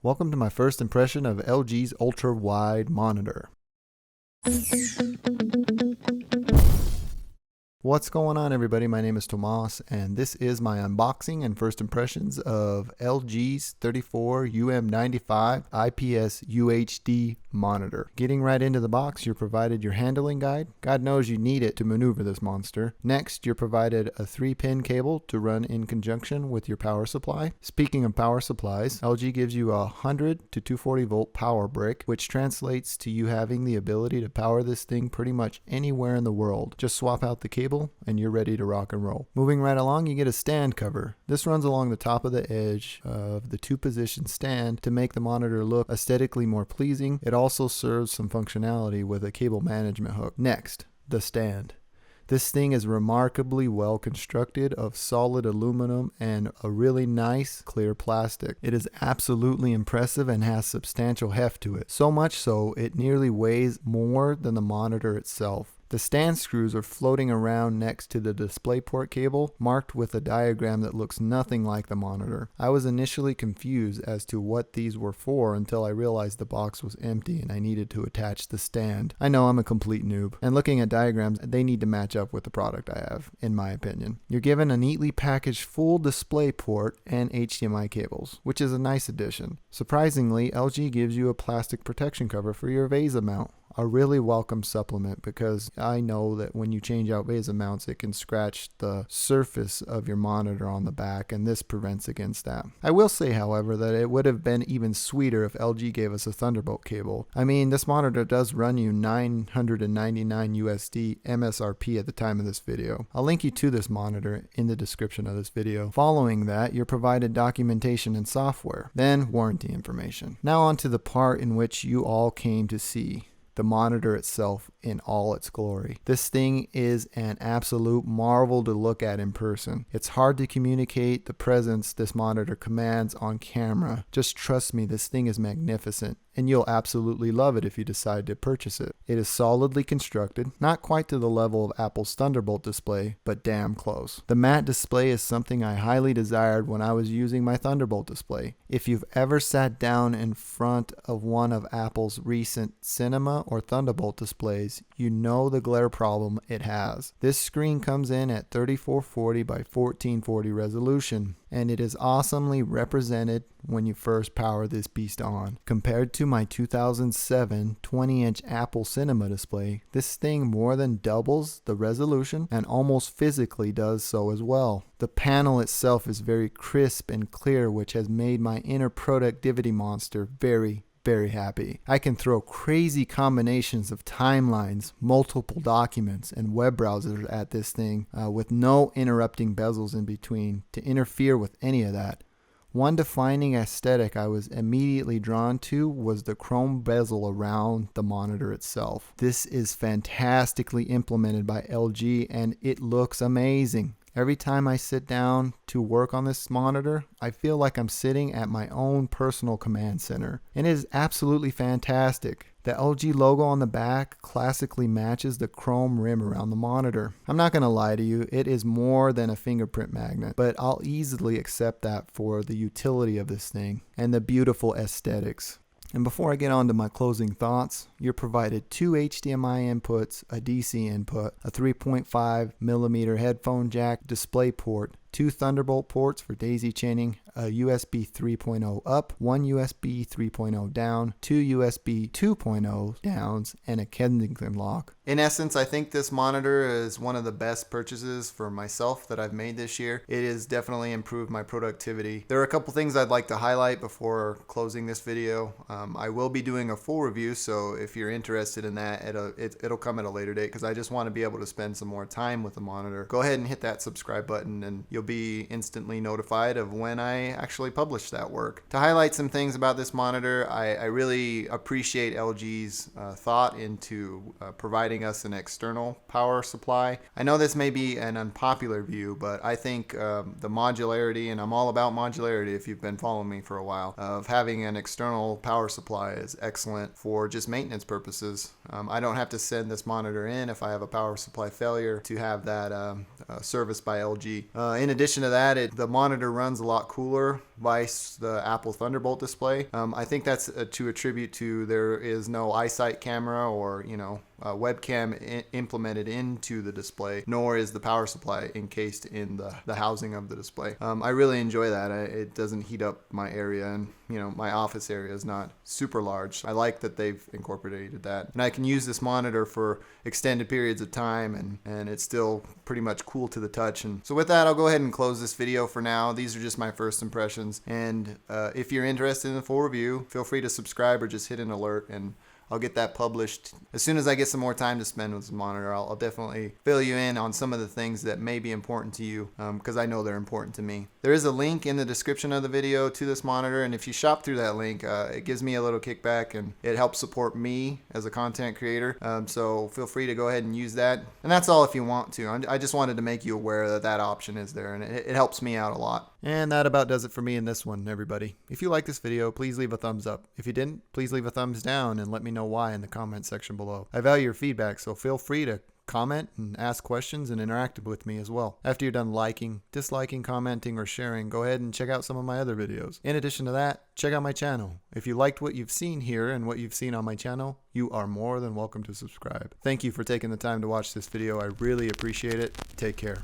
Welcome to my first impression of LG's ultra-wide monitor. What's going on, everybody? My name is Tomas, and this is my unboxing and first impressions of LG's 34UM95 IPS UHD monitor. Getting right into the box, you're provided your handling guide. God knows you need it to maneuver this monster. Next, you're provided a 3-pin cable to run in conjunction with your power supply. Speaking of power supplies, LG gives you a 100 to 240 volt power brick, which translates to you having the ability to power this thing pretty much anywhere in the world. Just swap out the cable and you're ready to rock and roll. Moving right along, you get a stand cover. This runs along the top of the edge of the 2-position stand to make the monitor look aesthetically more pleasing. It also serves some functionality with a cable management hook. Next, the stand. This thing is remarkably well constructed of solid aluminum and a really nice clear plastic. It is absolutely impressive and has substantial heft to it. So much so, it nearly weighs more than the monitor itself. The stand screws are floating around next to the DisplayPort cable, marked with a diagram that looks nothing like the monitor. I was initially confused as to what these were for until I realized the box was empty and I needed to attach the stand. I know I'm a complete noob, and looking at diagrams, they need to match up with the product I have, in my opinion. You're given a neatly packaged full DisplayPort and HDMI cables, which is a nice addition. Surprisingly, LG gives you a plastic protection cover for your VESA mount. A really welcome supplement, because I know that when you change out VESA mounts, it can scratch the surface of your monitor on the back, and this prevents against that. I will say, however, that it would have been even sweeter if LG gave us a Thunderbolt cable. I mean, this monitor does run you $999 USD MSRP at the time of this video. I'll link you to this monitor in the description of this video. Following that, you're provided documentation and software, then warranty information. Now on to the part in which you all came to see. The monitor itself in all its glory. This thing is an absolute marvel to look at in person. It's hard to communicate the presence this monitor commands on camera. Just trust me, this thing is magnificent, and you'll absolutely love it if you decide to purchase it. It is solidly constructed, not quite to the level of Apple's Thunderbolt display, but damn close. The matte display is something I highly desired when I was using my Thunderbolt display. If you've ever sat down in front of one of Apple's recent Cinema or Thunderbolt displays, you know the glare problem it has. This screen comes in at 3440 by 1440 resolution, and it is awesomely represented when you first power this beast on. Compared to my 2007 20-inch Apple Cinema display, this thing more than doubles the resolution and almost physically does so as well. The panel itself is very crisp and clear, which has made my inner productivity monster very happy. I can throw crazy combinations of timelines, multiple documents, and web browsers at this thing with no interrupting bezels in between to interfere with any of that. One defining aesthetic I was immediately drawn to was the chrome bezel around the monitor itself. This is fantastically implemented by LG and it looks amazing. Every time I sit down to work on this monitor, I feel like I'm sitting at my own personal command center, and it is absolutely fantastic. The LG logo on the back classically matches the chrome rim around the monitor. I'm not going to lie to you, it is more than a fingerprint magnet, but I'll easily accept that for the utility of this thing and the beautiful aesthetics. And before I get on to my closing thoughts, you're provided 2 HDMI inputs, a DC input, a 3.5mm headphone jack, display port, 2 Thunderbolt ports for daisy chaining, a USB 3.0 up, 1 USB 3.0 down, 2 USB 2.0 downs, and a Kensington lock. In essence, I think this monitor is one of the best purchases for myself that I've made this year. It has definitely improved my productivity. There are a couple things I'd like to highlight before closing this video. I will be doing a full review, so if you're interested in that, it'll come at a later date, because I just want to be able to spend some more time with the monitor. Go ahead and hit that subscribe button and you'll be instantly notified of when I actually publish that work. To highlight some things about this monitor, I really appreciate LG's thought into providing us an external power supply. I know this may be an unpopular view, but I think the modularity, and I'm all about modularity if you've been following me for a while, of having an external power supply is excellent for just maintenance purposes. I don't have to send this monitor in if I have a power supply failure to have that serviced by LG. In addition to that, the monitor runs a lot cooler vice the Apple Thunderbolt display. I think that's to attribute to there is no eyesight camera or, you know, webcam implemented into the display, nor is the power supply encased in the housing of the display. I really enjoy that. It doesn't heat up my area, and you know, my office area is not super large. I like that they've incorporated that, and I can use this monitor for extended periods of time, and it's still pretty much cool to the touch. And so with that, I'll go ahead and close this video for now. These are just my first impressions, and if you're interested in the full review, feel free to subscribe or just hit an alert, and I'll get that published as soon as I get some more time to spend with this monitor. I'll definitely fill you in on some of the things that may be important to you, because I know they're important to me. There is a link in the description of the video to this monitor, and if you shop through that link, it gives me a little kickback and it helps support me as a content creator. So feel free to go ahead and use that. And that's all if you want to. I just wanted to make you aware that that option is there, and it helps me out a lot. And that about does it for me in this one, everybody. If you like this video, please leave a thumbs up. If you didn't, please leave a thumbs down and let me know why in the comment section below. I value your feedback, so feel free to comment and ask questions and interact with me as well. After you're done liking, disliking, commenting, or sharing, go ahead and check out some of my other videos. In addition to that, check out my channel. If you liked what you've seen here and what you've seen on my channel, you are more than welcome to subscribe. Thank you for taking the time to watch this video. I really appreciate it. Take care.